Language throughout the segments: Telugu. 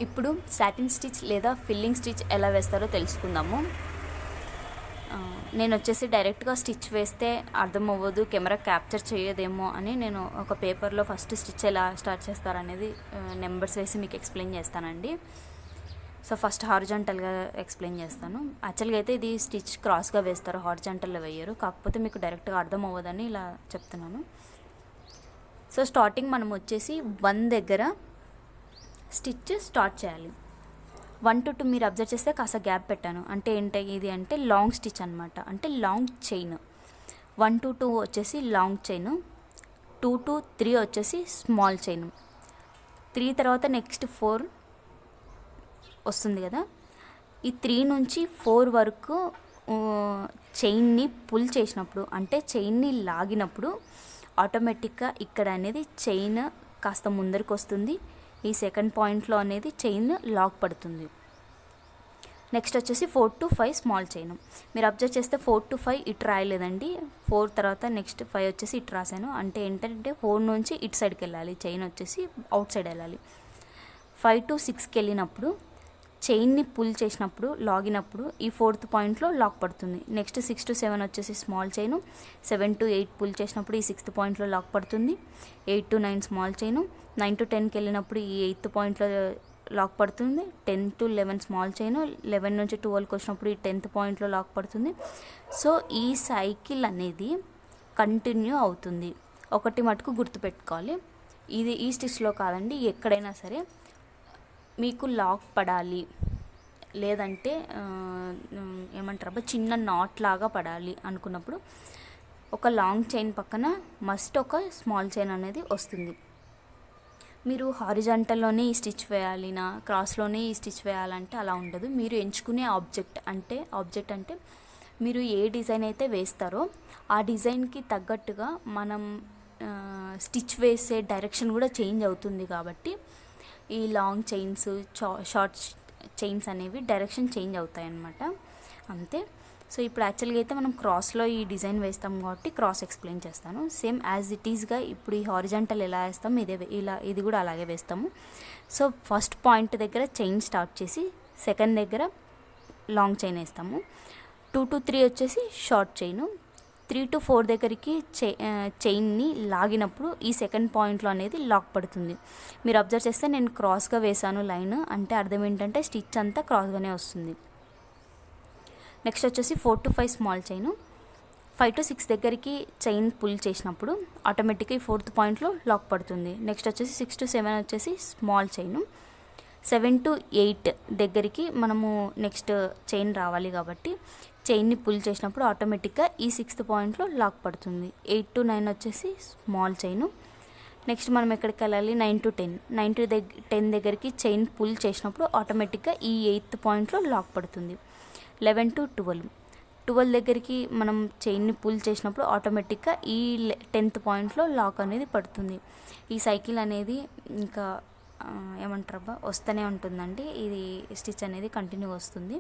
ఇప్పుడు సాటిన్ స్టిచ్ లేదా ఫిల్లింగ్ స్టిచ్ ఎలా వేస్తారో తెలుసుకుందాము. నేను వచ్చేసి డైరెక్ట్గా స్టిచ్ వేస్తే అర్థం అవ్వదు, కెమెరా క్యాప్చర్ చేయదేమో అని నేను ఒక పేపర్లో ఫస్ట్ స్టిచ్ ఎలా స్టార్ట్ చేస్తారనేది నెంబర్స్ వేసి మీకు ఎక్స్ప్లెయిన్ చేస్తానండి. సో ఫస్ట్ హారిజాంటల్గా ఎక్స్ప్లెయిన్ చేస్తాను. యాక్చువల్గా అయితే ఇది స్టిచ్ క్రాస్గా వేస్తారు, హారిజాంటల్లో వేయరు. కాకపోతే మీకు డైరెక్ట్గా అర్థం అవ్వదని ఇలా చెప్తున్నాను. సో స్టార్టింగ్ మనం వచ్చేసి 1 దగ్గర స్టిచ్ స్టార్ట్ చేయాలి. 1 to 2 మీరు అబ్జర్వ్ చేస్తే కాస్త గ్యాప్ పెట్టాను. అంటే ఏంటి ఇది అంటే లాంగ్ స్టిచ్ అనమాట, అంటే లాంగ్ చైన్. 1 to 2 వచ్చేసి లాంగ్ చైన్, 2 to 3 వచ్చేసి స్మాల్ చైన్, 3 తర్వాత నెక్స్ట్ 4 వస్తుంది కదా. ఈ 3 నుంచి 4 వరకు చైన్ని పుల్ చేసినప్పుడు, అంటే చైన్ని లాగినప్పుడు ఆటోమేటిక్గా ఇక్కడ అనేది చైన్ కాస్త ముందరికి వస్తుంది. ఈ సెకండ్ పాయింట్లో అనేది చైన్ లాక్ పడుతుంది. నెక్స్ట్ వచ్చేసి 4 to 5 స్మాల్ చైన్. మీరు అబ్జర్వ్ చేస్తే 4 to 5 ఇటు రాయలేదండి. 4 తర్వాత నెక్స్ట్ 5 వచ్చేసి ఇటు రాశాను. అంటే ఏంటంటే 4 నుంచి ఇటు సైడ్కి వెళ్ళాలి, చైన్ వచ్చేసి అవుట్ సైడ్ వెళ్ళాలి. 5 to 6కి వెళ్ళినప్పుడు చైన్ని పుల్ చేసినప్పుడు లాగినప్పుడు ఈ 4th పాయింట్లో లాక్ పడుతుంది. నెక్స్ట్ 6 to 7 వచ్చేసి స్మాల్ చైన్, 7 to 8 పుల్ చేసినప్పుడు ఈ 6th పాయింట్లో లాక్ పడుతుంది. 8 to 9 స్మాల్ చైన్, 9 to 10కి వెళ్ళినప్పుడు ఈ 8th పాయింట్లో లాక్ పడుతుంది. 10 to 11 స్మాల్ చైన్, 11 నుంచి 12కి వచ్చినప్పుడు ఈ 10th పాయింట్లో లాక్ పడుతుంది. సో ఈ సైకిల్ అనేది కంటిన్యూ అవుతుంది. ఒకటి మటుకు గుర్తుపెట్టుకోవాలి, ఇది ఈ స్టిచ్లో కాదండి, ఎక్కడైనా సరే మీకు లాక్ పడాలి, లేదంటే ఏమంటారు చిన్న నాట్ లాగా పడాలి అనుకున్నప్పుడు ఒక లాంగ్ చైన్ పక్కన మస్ట్ ఒక స్మాల్ చైన్ అనేది వస్తుంది. మీరు హారిజాంటల్లోనే ఈ స్టిచ్ వేయాలినా క్రాస్లోనే ఈ స్టిచ్ వేయాలంటే అలా ఉండదు. మీరు ఎంచుకునే ఆబ్జెక్ట్ అంటే మీరు ఏ డిజైన్ అయితే వేస్తారో ఆ డిజైన్కి తగ్గట్టుగా మనం స్టిచ్ వేసే డైరెక్షన్ కూడా చేంజ్ అవుతుంది. కాబట్టి ఈ లాంగ్ చైన్స్, షార్ట్ చైన్స్ అనేవి డైరెక్షన్ చేంజ్ అవుతాయి అన్నమాట, అంతే. సో ఇప్పుడు యాక్చువల్గా అయితే మనం క్రాస్లో ఈ డిజైన్ వేస్తాం కాబట్టి క్రాస్ ఎక్స్ప్లెయిన్ చేస్తాను. సేమ్ యాజ్ ఇట్ ఈస్గా ఇప్పుడు ఈ హారిజాంటల్ ఎలా వేస్తాం ఇది కూడా అలాగే వేస్తాము. సో ఫస్ట్ పాయింట్ దగ్గర చైన్ స్టార్ట్ చేసి సెకండ్ దగ్గర లాంగ్ చైన్ వేస్తాము. 2 to 3 వచ్చేసి షార్ట్ చైన్, 3 to 4 దగ్గరికి చైన్ని లాగినప్పుడు ఈ సెకండ్ పాయింట్లో అనేది లాక్ పడుతుంది. మీరు అబ్జర్వ్ చేస్తే నేను క్రాస్గా వేసాను లైన్, అంటే అర్థం ఏంటంటే స్టిచ్ అంతా క్రాస్గానే వస్తుంది. నెక్స్ట్ వచ్చేసి 4 to 5 స్మాల్ చైన్, 5 to 6 దగ్గరికి చైన్ పుల్ చేసినప్పుడు ఆటోమేటిక్గా ఈ 4th పాయింట్లో లాక్ పడుతుంది. నెక్స్ట్ వచ్చేసి 6 to 7 వచ్చేసి స్మాల్ చైన్, 7 to 8 దగ్గరికి మనము నెక్స్ట్ చైన్ రావాలి కాబట్టి చైన్ని పుల్ చేసినప్పుడు ఆటోమేటిక్గా ఈ 6th పాయింట్లో లాక్ పడుతుంది. 8 to 9 వచ్చేసి స్మాల్ చైన్. నెక్స్ట్ మనం ఎక్కడికి వెళ్ళాలి, 9 to 10, 9 to 10 దగ్గరికి చైన్ పుల్ చేసినప్పుడు ఆటోమేటిక్గా ఈ 8th పాయింట్లో లాక్ పడుతుంది. 11 to 12 దగ్గరికి మనం చైన్ని పుల్ చేసినప్పుడు ఆటోమేటిక్గా ఈ 10th పాయింట్లో లాక్ అనేది పడుతుంది. ఈ సైకిల్ అనేది ఇంకా ఏమంటారబ్బా వస్తూనే ఉంటుందండి. ఇది స్టిచ్ అనేది కంటిన్యూ వస్తుంది.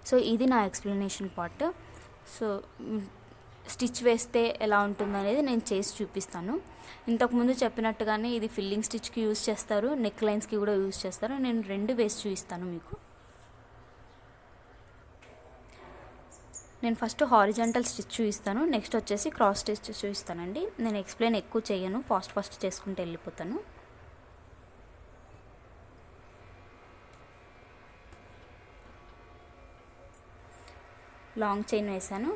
సో ఇది నా ఎక్స్ప్లెనేషన్ పార్ట్. సో స్టిచ్ వేస్తే ఎలా ఉంటుంది అనేది నేను చేసి చూపిస్తాను. ఇంతకుముందు చెప్పినట్టుగానే ఇది ఫిల్లింగ్ స్టిచ్కి యూజ్ చేస్తారు, నెక్ లైన్స్కి కూడా యూజ్ చేస్తారు. నేను 2 వేసి చూపిస్తాను మీకు. నేను ఫస్ట్ హారిజాంటల్ స్టిచ్ చూపిస్తాను, నెక్స్ట్ వచ్చేసి క్రాస్ స్టిచ్ చూపిస్తానండి. నేను ఎక్స్ప్లెయిన్ ఎక్కువ చేయను, ఫాస్ట్ చేసుకుంటూ వెళ్ళిపోతాను. లాంగ్ చైన్ వేసాను.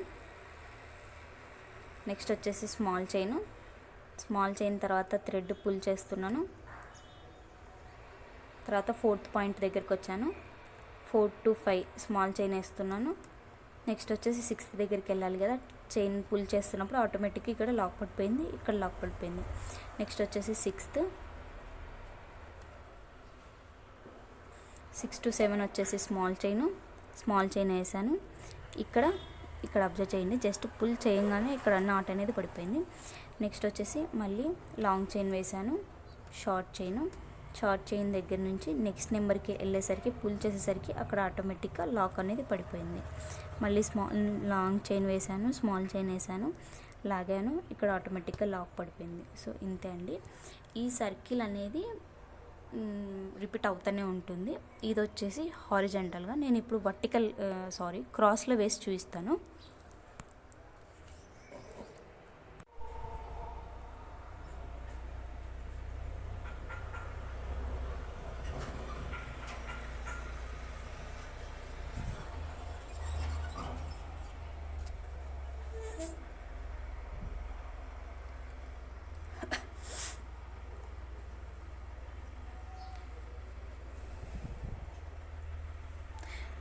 నెక్స్ట్ వచ్చేసి స్మాల్ చైన్ తర్వాత థ్రెడ్ పుల్ చేస్తున్నాను. తర్వాత 4th పాయింట్ దగ్గరికి వచ్చాను. 4 to 5 స్మాల్ చైన్ వేస్తున్నాను. నెక్స్ట్ వచ్చేసి 6th దగ్గరికి వెళ్ళాలి కదా, చైన్ పుల్ చేస్తున్నప్పుడు ఆటోమేటిక్గా ఇక్కడ లాక్ పడిపోయింది, ఇక్కడ లాక్ పడిపోయింది. నెక్స్ట్ వచ్చేసి 6 to 7 వచ్చేసి స్మాల్ చైన్ వేసాను. ఇక్కడ అబ్జర్వ్ చేయండి, జస్ట్ పుల్ చేయగానే ఇక్కడ నాట్ అనేది పడిపోయింది. నెక్స్ట్ వచ్చేసి మళ్ళీ లాంగ్ చైన్ వేసాను, షార్ట్ చైన్ దగ్గర నుంచి నెక్స్ట్ నెంబర్కి వెళ్ళేసరికి పుల్ చేసేసరికి అక్కడ ఆటోమేటిక్గా లాక్ అనేది పడిపోయింది. మళ్ళీ లాంగ్ చైన్ వేసాను, స్మాల్ చైన్ వేసాను, లాగాను, ఇక్కడ ఆటోమేటిక్గా లాక్ పడిపోయింది. సో ఇంతే అండి. ఈ సర్కిల్ అనేది రిపీట్ అవుతూనే ఉంటుంది. ఇది వచ్చేసి హారిజాంటల్గా. నేను ఇప్పుడు క్రాస్లో వేసి చూపిస్తాను.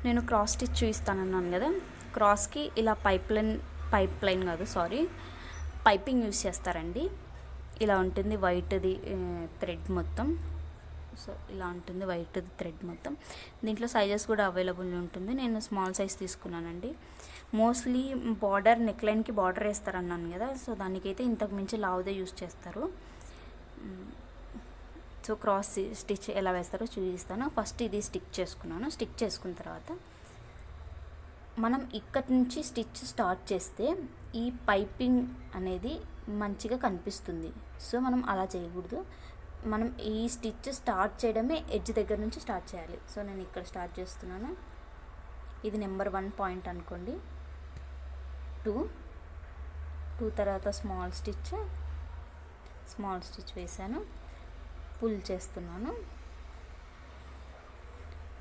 నేను క్రాస్ స్టిచ్ చూపిస్తానన్నాను కదా, క్రాస్కి ఇలా పైపింగ్ యూస్ చేస్తారండి. ఇలా ఉంటుంది వైట్ది థ్రెడ్ మొత్తం. సో ఇలా ఉంటుంది వైట్ది థ్రెడ్ మొత్తం. దీంట్లో సైజెస్ కూడా అవైలబుల్ ఉంటుంది. నేను స్మాల్ సైజ్ తీసుకున్నానండి. మోస్ట్లీ నెక్లైన్కి బార్డర్ వేస్తారన్నాను కదా, సో దానికైతే ఇంతకు మించి లావుదే యూస్ చేస్తారు. సో క్రాస్ స్టిచ్ ఎలా వేస్తారో చూపిస్తాను. ఫస్ట్ ఇది స్టిక్ చేసుకున్న తర్వాత మనం ఇక్కడి నుంచి స్టిచ్ స్టార్ట్ చేస్తే ఈ పైపింగ్ అనేది మంచిగా కనిపిస్తుంది. సో మనం అలా చేయకూడదు. మనం ఈ స్టిచ్ స్టార్ట్ చేయడమే ఎడ్జ్ దగ్గర నుంచి స్టార్ట్ చేయాలి. సో నేను ఇక్కడ స్టార్ట్ చేస్తున్నాను. ఇది నెంబర్ 1 పాయింట్ అనుకోండి. 2 తర్వాత స్మాల్ స్టిచ్ వేసాను, పుల్ చేస్తున్నాను,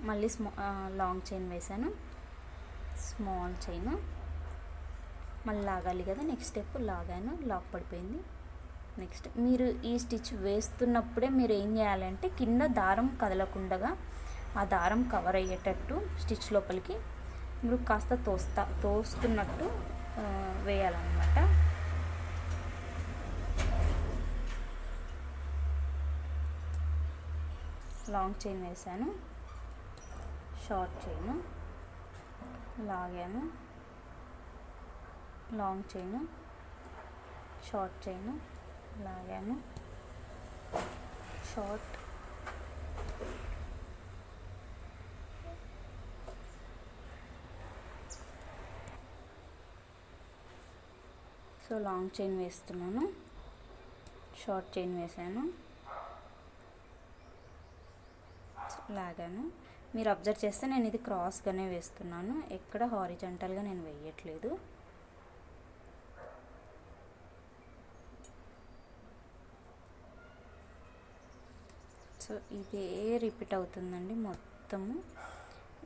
మళ్ళీ లాంగ్ చైన్ వేసాను, స్మాల్ చైన్, మళ్ళీ లాగాలి కదా, నెక్స్ట్ స్టెప్ లాగాను, లాక్ పడిపోయింది. నెక్స్ట్ మీరు ఈ స్టిచ్ వేస్తున్నప్పుడే మీరు ఏం చేయాలంటే కింద దారం కదలకుండా ఆ దారం కవర్ అయ్యేటట్టు స్టిచ్ లోపలికి మీరు కాస్త తోస్తున్నట్టు వేయాలన్నమాట. లాంగ్ చైన్ వేసాను, షార్ట్ చైన్ లాగాను, లాంగ్ చైన్, షార్ట్ చైన్ లాగాను, షార్ట్, సో లాంగ్ చైన్ వేస్తున్నాను, షార్ట్ చైన్ వేసాను, లాగాను. మీరు అబ్జర్వ్ చేస్తే నేను ఇది క్రాస్గానే వేస్తున్నాను, ఎక్కడ హారిజాంటల్గా నేను వేయట్లేదు. సో ఇదే రిపీట్ అవుతుందండి మొత్తము.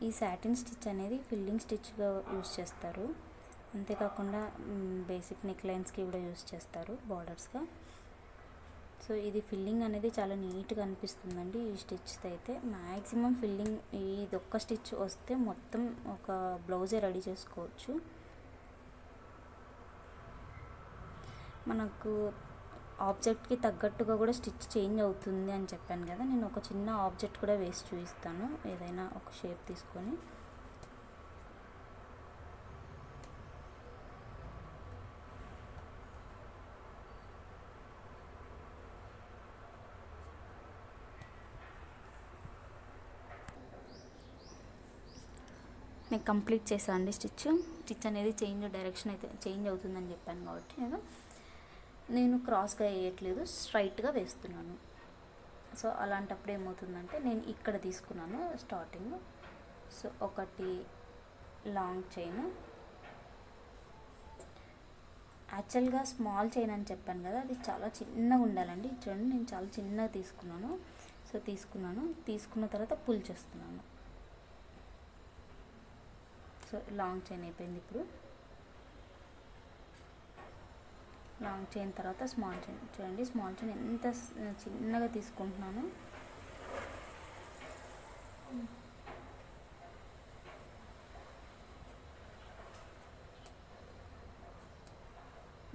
ఈ సాటిన్ స్టిచ్ అనేది ఫిల్లింగ్ స్టిచ్గా యూస్ చేస్తారు. అంతేకాకుండా బేసిక్ నెక్ లైన్స్కి కూడా యూస్ చేస్తారు బార్డర్స్గా. సో ఇది ఫిల్లింగ్ అనేది చాలా నీట్గా అనిపిస్తుందండి ఈ స్టిచ్తో అయితే. మ్యాక్సిమం ఫిల్లింగ్ ఇది ఒక్క స్టిచ్ వస్తే మొత్తం ఒక బ్లౌజే రెడీ చేసుకోవచ్చు. మనకు ఆబ్జెక్ట్కి తగ్గట్టుగా కూడా స్టిచ్ చేంజ్ అవుతుంది అని చెప్పాను కదా, నేను ఒక చిన్న ఆబ్జెక్ట్ కూడా వేసి చూపిస్తాను. ఏదైనా ఒక షేప్ తీసుకొని నేను కంప్లీట్ చేశాను అండి. స్టిచ్ అనేది డైరెక్షన్ అయితే చేంజ్ అవుతుందని చెప్పాను కాబట్టి నేను క్రాస్గా వేయట్లేదు, స్ట్రైట్గా వేస్తున్నాను. సో అలాంటప్పుడు ఏమవుతుందంటే నేను ఇక్కడ తీసుకున్నాను స్టార్టింగ్. సో ఒకటి లాంగ్ చైన్, యాక్చువల్గా స్మాల్ చైన్ అని చెప్పాను కదా, అది చాలా చిన్నగా ఉండాలండి. చూడండి నేను చాలా చిన్నగా తీసుకున్నాను. సో తీసుకున్న తర్వాత పుల్ చేస్తున్నాను. సో లాంగ్ చైన్ అయిపోయింది. ఇప్పుడు లాంగ్ చైన్ తర్వాత స్మాల్ చైన్. చూడండి స్మాల్ చైన్ ఎంత చిన్నగా తీసుకుంటున్నాను.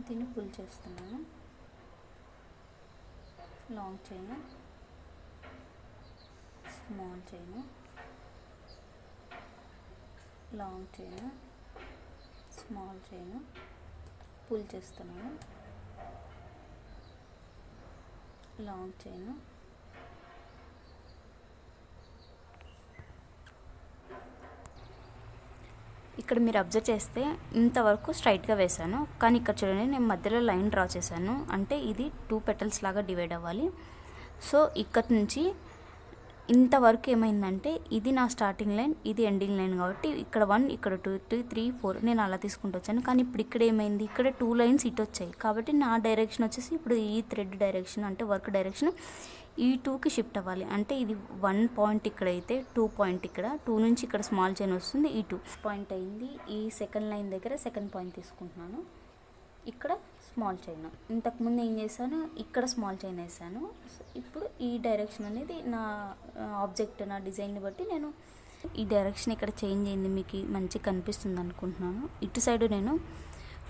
దీన్ని పుల్ చేస్తున్నాను. Long chain, small chain, long chain, small chain, pull చేస్తున్నాను. లాంగ్ చైన్, ఇక్కడ మీరు అబ్జర్వ్ చేస్తే ఇంతవరకు స్ట్రైట్గా వేసాను, కానీ ఇక్కడ చూడండి నేను మధ్యలో లైన్ డ్రా చేశాను. అంటే ఇది 2 పెటల్స్ లాగా డివైడ్ అవ్వాలి. సో ఇక్కడ నుంచి ఇంతవరకు ఏమైందంటే ఇది నా స్టార్టింగ్ లైన్, ఇది ఎండింగ్ లైన్ కాబట్టి ఇక్కడ 1, ఇక్కడ 2, 2, 3, 4 నేను అలా తీసుకుంటూ వచ్చాను. కానీ ఇప్పుడు ఇక్కడ ఏమైంది, ఇక్కడ 2 లైన్స్ ఇటు వచ్చాయి కాబట్టి నా డైరెక్షన్ వచ్చేసి ఇప్పుడు ఈ థ్రెడ్ డైరెక్షన్ అంటే వర్క్ డైరెక్షన్ ఈ 2కి షిఫ్ట్ అవ్వాలి. అంటే ఇది 1 పాయింట్ ఇక్కడ అయితే 2 పాయింట్ ఇక్కడ, 2 నుంచి ఇక్కడ స్మాల్ చైన్ వస్తుంది, ఈ 2 పాయింట్ అయింది. ఈ సెకండ్ లైన్ దగ్గర సెకండ్ పాయింట్ తీసుకుంటున్నాను, ఇక్కడ స్మాల్ చైన్. ఇంతకుముందు ఏం చేశాను, ఇక్కడ స్మాల్ చైన్ వేసాను. ఇప్పుడు ఈ డైరెక్షన్ అనేది నా ఆబ్జెక్ట్, నా డిజైన్ని బట్టి నేను ఈ డైరెక్షన్ ఇక్కడ చేంజ్ అయింది, మీకు మంచిగా కనిపిస్తుంది అనుకుంటున్నాను. ఇటు సైడ్ నేను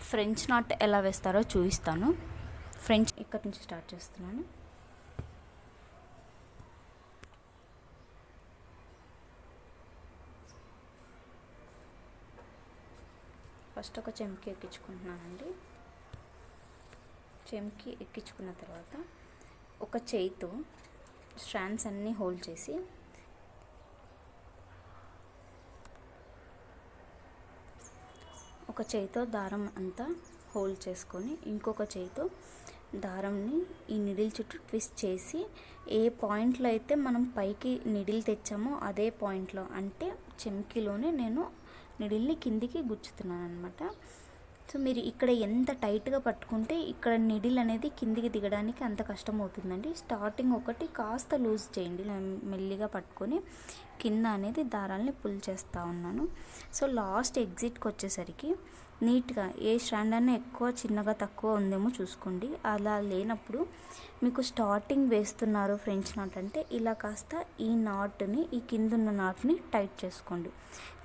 ఫ్రెంచ్ నాట్ ఎలా వేస్తారో చూపిస్తాను. ఫ్రెంచ్ ఇక్కడ నుంచి స్టార్ట్ చేస్తున్నాను. ఫస్ట్ ఒక చెంకి ఎక్కించుకుంటున్నానండి. చెంకి ఎక్కించుకున్న తర్వాత ఒక చేయితో స్ట్రాండ్స్ అన్నీ హోల్డ్ చేసి ఒక చేయితో దారం అంతా హోల్డ్ చేసుకొని ఇంకొక చేయితో దారంని ఈ నిడిల్ చుట్టూ ట్విస్ట్ చేసి ఏ పాయింట్లో అయితే మనం పైకి నిడిల్ తెచ్చామో అదే పాయింట్లో అంటే చెంకిలోనే నేను నిడిల్ని కిందికి గుచ్చుతున్నాను అనమాట. సో మీరు ఇక్కడ ఎంత టైట్గా పట్టుకుంటే ఇక్కడ నిడిల్ అనేది కిందికి దిగడానికి అంత కష్టం అవుతుందండి. స్టార్టింగ్ ఒకటి కాస్త లూజ్ చేయండి, మెల్లిగా పట్టుకొని కింద అనేది దారాలని పుల్ చేస్తూ ఉన్నాను. సో లాస్ట్ ఎగ్జిట్కి వచ్చేసరికి నీట్గా ఏ స్ట్రాండ్ అన్నా ఎక్కువ చిన్నగా తక్కువ ఉందేమో చూసుకోండి. అలా లేనప్పుడు మీకు స్టార్టింగ్ వేస్తున్నారు ఫ్రెంచ్ నాట్ అంటే ఇలా కాస్త ఈ నాట్ని, ఈ కింద ఉన్న నాట్ని టైట్ చేసుకోండి.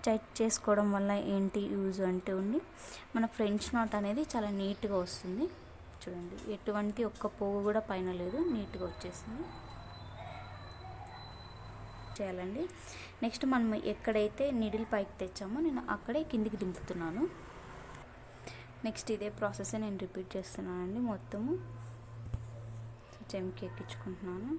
టైట్ చేసుకోవడం వల్ల ఏంటి యూజ్ అంటే ఉంది, మన ఫ్రెంచ్ నాట్ అనేది చాలా నీట్గా వస్తుంది. చూడండి, ఎటువంటి ఒక్క పోగు కూడా పైన లేదు, నీట్గా వచ్చేసింది. చేయాలండి. నెక్స్ట్ మనం ఎక్కడైతే నిడిల్ పైకి తెచ్చామో నేను అక్కడే కిందికి దింపుతున్నాను. నెక్స్ట్ ఇదే ప్రాసెస్ నేను రిపీట్ చేస్తున్నానండి మొత్తము. చెంకి ఎక్కించుకుంటున్నాను.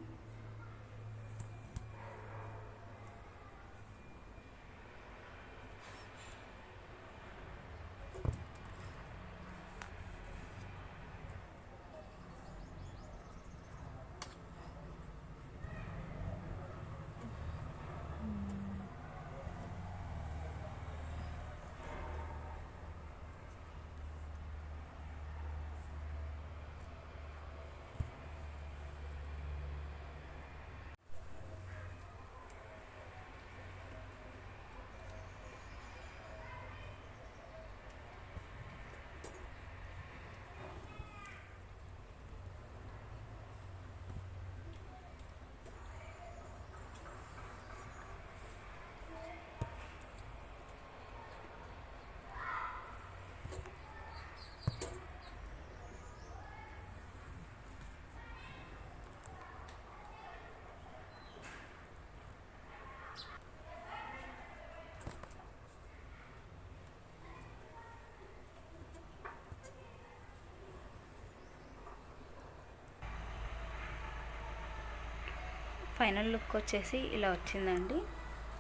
ఫైనల్ లుక్ వచ్చేసి ఇలా వచ్చిందండి.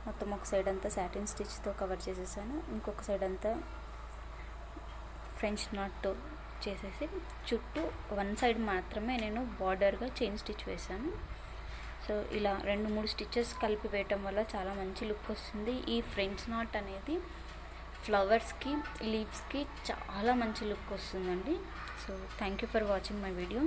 మొత్తం ఒక సైడ్ అంతా సాటిన్ స్టిచ్తో కవర్ చేసేసాను, ఇంకొక సైడ్ అంతా ఫ్రెంచ్ నాట్ చేసేసి చుట్టూ 1 సైడ్ మాత్రమే నేను బార్డర్గా చైన్ స్టిచ్ వేసాను. సో ఇలా 2-3 స్టిచెస్ కలిపి వేయటం వల్ల చాలా మంచి లుక్ వస్తుంది. ఈ ఫ్రెంచ్ నాట్ అనేది ఫ్లవర్స్కి, లీవ్స్కి చాలా మంచి లుక్ వస్తుందండి. So thank you for watching my video.